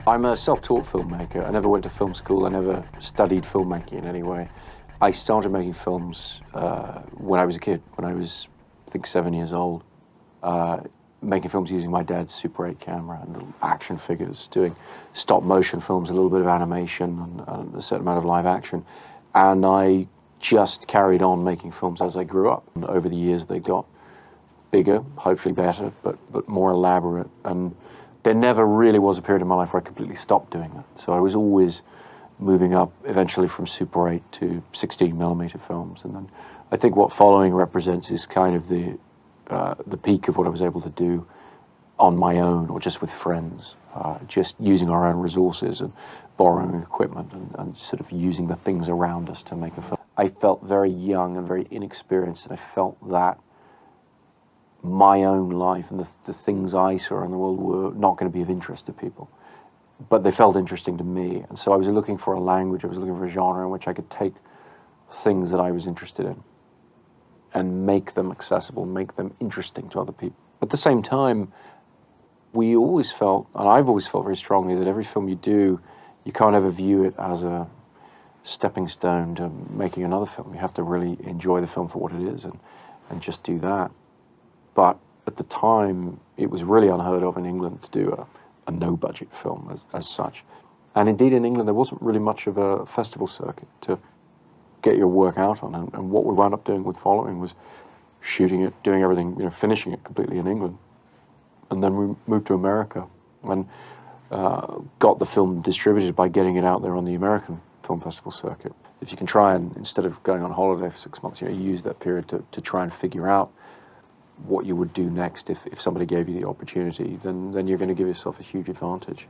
I'm a self-taught filmmaker. I never went to film school. I never studied filmmaking in any way. I started making films when I was a kid, when I was, I think, 7 years old. Making films using my dad's Super 8 camera and little action figures, doing stop motion films, a little bit of animation and a certain amount of live action. And I just carried on making films as I grew up. And over the years they got bigger, hopefully better, but more elaborate. And there never really was a period in my life where I completely stopped doing that. So I was always moving up, eventually from Super 8 to 16mm films. And then I think what following represents is kind of the peak of what I was able to do on my own or just with friends, just using our own resources and borrowing equipment and sort of using the things around us to make a film. I felt very young and very inexperienced, and I felt that my own life and the things I saw in the world were not going to be of interest to people, but they felt interesting to me. And so I was looking for a language, I was looking for a genre in which I could take things that I was interested in and make them accessible, make them interesting to other people. At the same time, we always felt, and I've always felt very strongly, that every film you do, you can't ever view it as a stepping stone to making another film. You have to really enjoy the film for what it is and just do that. But at the time, it was really unheard of in England to do a no-budget film as such. And indeed, in England, there wasn't really much of a festival circuit to get your work out on. And what we wound up doing with following was shooting it, doing everything, finishing it completely in England. And then we moved to America and got the film distributed by getting it out there on the American film festival circuit. If you can try and, instead of going on holiday for 6 months, use that period to try and figure out what you would do next if somebody gave you the opportunity, then you're going to give yourself a huge advantage.